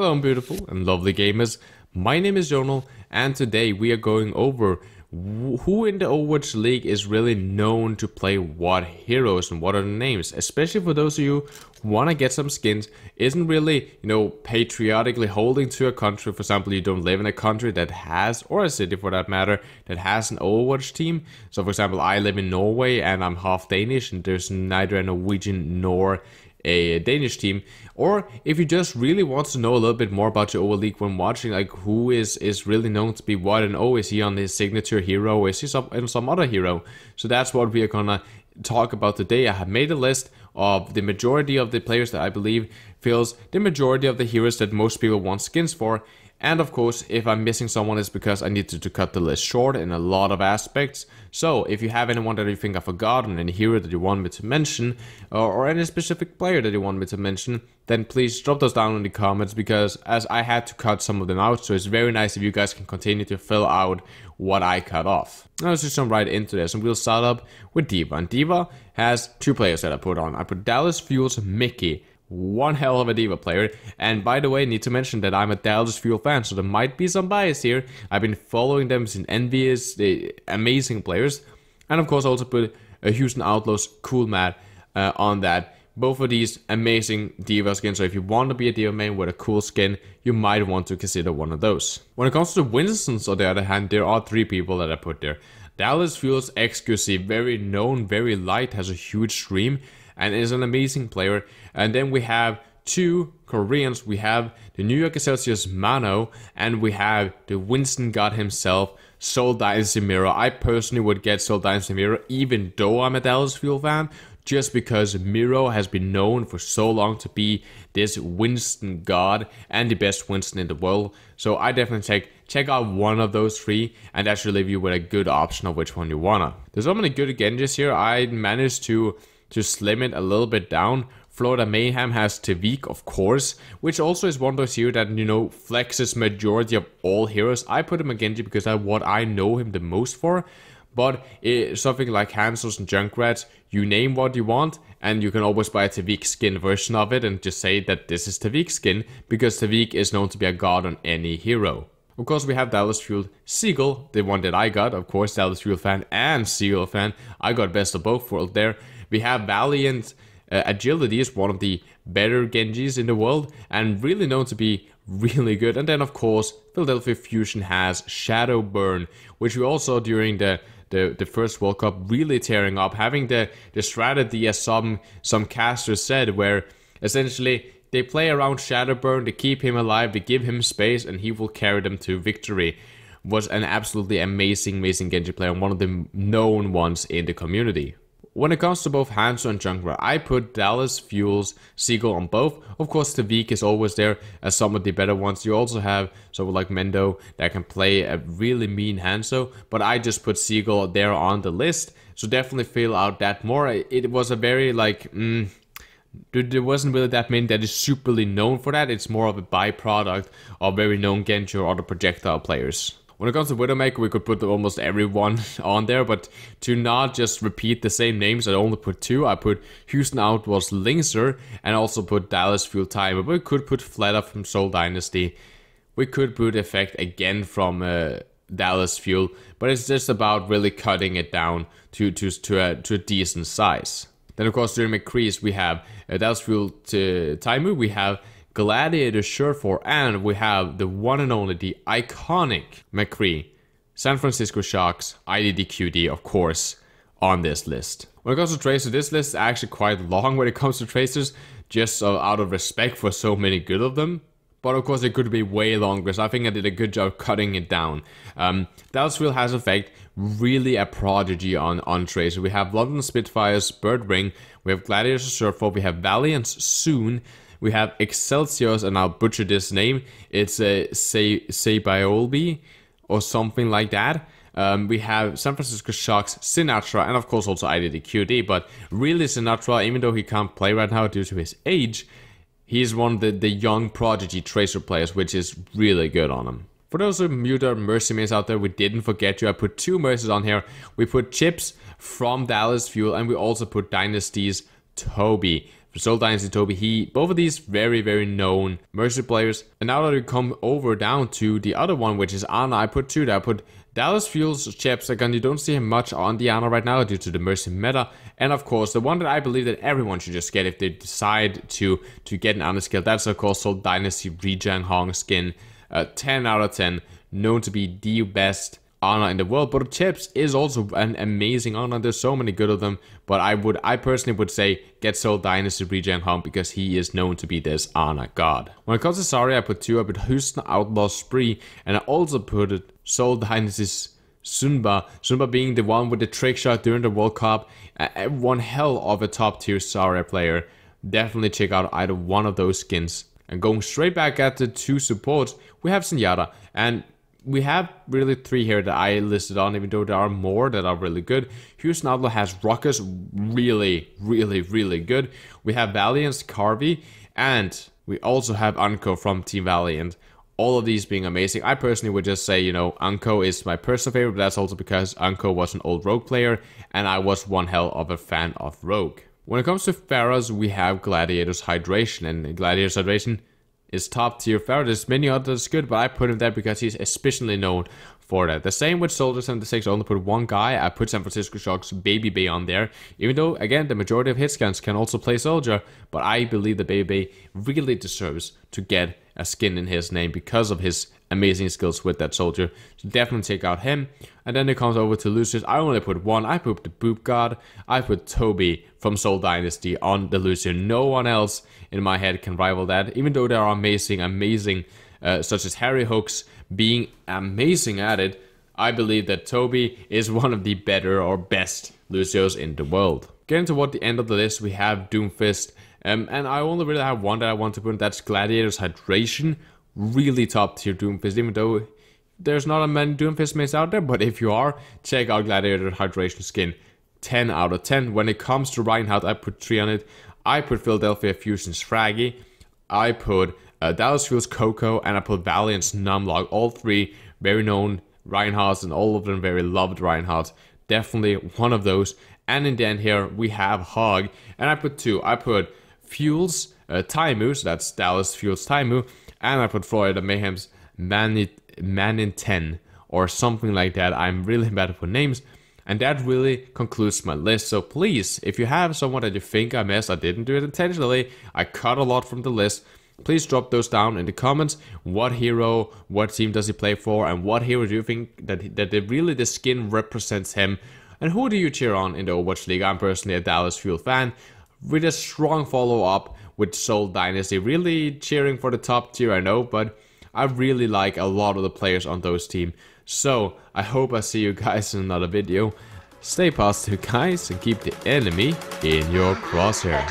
Hello, beautiful and lovely gamers. My name is Jonal, and today we are going over who in the Overwatch League is really known to play what heroes and what are the names. Especially for those of you who want to get some skins, isn't really, patriotically holding to a country. For example, you don't live in a country that has, or a city for that matter, that has an Overwatch team. So for example, I live in Norway and I'm half Danish, and there's neither a Norwegian nor a Danish team. Or if you just really want to know a little bit more about your Overwatch League when watching, like who is really known to be what, and oh, is he on his signature hero, or is he some other hero? So that's what we are gonna talk about today. I have made a list of the majority of the players that I believe fills the majority of the heroes that most people want skins for. And of course, if I'm missing someone, it's because I needed to cut the list short in a lot of aspects. So if you have anyone that you think I forgot, and any hero that you want me to mention, or any specific player that you want me to mention, then please drop those down in the comments, because as I had to cut some of them out, so it's very nice if you guys can continue to fill out what I cut off. Now let's just jump right into this, and we'll start up with D.Va. And D.Va has two players that I put on. I put Dallas Fuel's Mickey. One hell of a D.Va player. And by the way, need to mention that I'm a Dallas Fuel fan, so there might be some bias here. I've been following them since envious, the amazing players. And of course, I also put a Houston Outlaws Cool Matt on that. Both of these amazing D.Va skins, so if you want to be a D.Va main with a cool skin, you might want to consider one of those. When it comes to Winston's, on the other hand, there are three people that I put there. Dallas Fuel's XQC, very known, very light, has a huge stream, and is an amazing player. And then we have two Koreans. We have the New York Excelsior's Mano, and we have the Winston God himself, Seoul Dynasty Miro. I personally would get Seoul Dynasty Miro, even though I'm a Dallas Fuel fan, just because Miro has been known for so long to be this Winston God and the best Winston in the world. So I definitely check out one of those three, and that should leave you with a good option of which one you wanna. There's so many good Genjis here. I managed to slim it a little bit down. Florida Mayhem has Tavik, of course, which also is one of those heroes that, flexes majority of all heroes. I put him a Genji because that's what I know him the most for. But something like Hansos and Junkrats, you name what you want, and you can always buy a Tavik skin version of it and just say that this is Tavik skin, because Tavik is known to be a god on any hero. Of course, we have Dallas Fuel Seagull, the one that I got. Of course, Dallas Fuel fan and Seagull fan. I got best of both worlds there. We have Valiant Agility, is one of the better Genjis in the world, and really known to be really good. And then of course, Philadelphia Fusion has Shadowburn, which we also during the first World Cup really tearing up, having the strategy, as some casters said, where essentially they play around Shadowburn, they keep him alive, they give him space, and he will carry them to victory. Was an absolutely amazing Genji player, and one of the known ones in the community. When it comes to both Hanzo and Junkrat, I put Dallas Fuel's Seagull on both. Of course, Tavik is always there as some of the better ones. You also have someone like Mendo that can play a really mean Hanzo, but I just put Seagull there on the list. So definitely fill out that more. It was a very there wasn't really that many that is superly known for that. It's more of a byproduct of very known Genji or other projectile players. When it comes to Widowmaker, we could put almost everyone on there, but to not just repeat the same names, I only put two. I put Houston Outlaws Linkser, and also put Dallas Fuel Timer. But we could put Fleta from Seoul Dynasty. We could put Effect again from Dallas Fuel, but it's just about really cutting it down to a decent size. Then of course during McCree's we have Dallas Fuel Timer, we have Gladiator Surefour, and we have the one and only, the iconic McCree, San Francisco Shocks, IDDQD, of course, on this list. When it comes to Tracer, this list is actually quite long when it comes to Tracers, just out of respect for so many good of them. But of course it could be way longer, so I think I did a good job cutting it down. Dallas Fuel has Effect, really a prodigy on Tracer. We have London Spitfires, Bird Ring, we have Gladiator Surefour, we have Valiance Soon, we have Excelsiors, and I'll butcher this name. It's a Sebiolbi or something like that. We have San Francisco Shocks, Sinatra, and of course also IDDQD. But really Sinatra, even though he can't play right now due to his age, he's one of the young prodigy Tracer players, which is really good on him. For those of you that are Mercy mains out there, we didn't forget you. I put two Mercies on here. We put Chips from Dallas Fuel, and we also put Dynasty's Toby. For Seoul Dynasty Toby, both of these very known Mercy players. And now that we come over down to the other one, which is Ana, I put two there. I put Dallas Fuels Chips. Again, you don't see him much on the Ana right now due to the Mercy meta. And of course, the one that I believe that everyone should just get if they decide to get an Ana skill, that's of course Seoul Dynasty Ri Hong skin. 10 out of 10, known to be the best Ana in the world. But Chips is also an amazing Ana. There's so many good of them. But I personally would say get Seoul Dynasty Ri Hong because he is known to be this Ana god. When it comes to Sari, I put two. I put Houston Outlaw Spree, and I also put Seoul Dynasty's Sunba. Sunba being the one with the trick shot during the World Cup. One hell of a top tier Sari player. Definitely check out either one of those skins. And going straight back at the two supports, we have Zenyatta. And we have really three here that I listed on, even though there are more that are really good. Houston Outlaw has Ruckus, really good. We have Valiant's Carvey, and we also have Anko from Team Valiant. All of these being amazing. I personally would just say, you know, Anko is my personal favorite, but that's also because Anko was an old Rogue player, and I was one hell of a fan of Rogue. When it comes to Pharahs, we have Gladiator's Hydration, and Gladiator's Hydration is top tier Pharah. There's many others good, but I put him there because he's especially known for that. The same with Soldier 76, I only put one guy. I put San Francisco Shock's Baby Bay on there, even though, again, the majority of hit scans can also play Soldier, but I believe that Baby Bay really deserves to get a skin in his name because of his amazing skills with that Soldier. So definitely check out him. And then it comes over to Lucius. I only put one. I put the Boop God. I put Toby from Seoul Dynasty on the Lucius. No one else in my head can rival that, even though there are amazing such as Harry Hooks being amazing at it. I believe that Toby is one of the better or best Lucios in the world. Getting toward the end of the list, we have Doomfist. And I only really have one that I want to put, that's Gladiator's Hydration. Really top tier Doomfist, even though there's not a many Doomfist mates out there, but if you are, check out Gladiator's Hydration skin. 10 out of 10. When it comes to Reinhardt, I put 3 on it. I put Philadelphia Fusion's Fraggy. I put Dallas Fuel's Coco, and I put Valiant's Numlock. All three very known Reinhardts, and all of them very loved Reinhardts. Definitely one of those. And in the end here, we have Hog, and I put 2. I put Fuel's Taimu, so that's Dallas Fuel's Taimu, and I put Florida Mayhem's Manin 10, or something like that. I'm really bad with names. And that really concludes my list. So please, if you have someone that you think I missed, I didn't do it intentionally, I cut a lot from the list, please drop those down in the comments. What hero, what team does he play for, and what hero do you think that really the skin represents him? And who do you cheer on in the Overwatch League? I'm personally a Dallas Fuel fan, with a strong follow-up with Seoul Dynasty. Really cheering for the top tier, I know, but I really like a lot of the players on those teams. So, I hope I see you guys in another video. Stay positive, guys, and keep the enemy in your crosshair.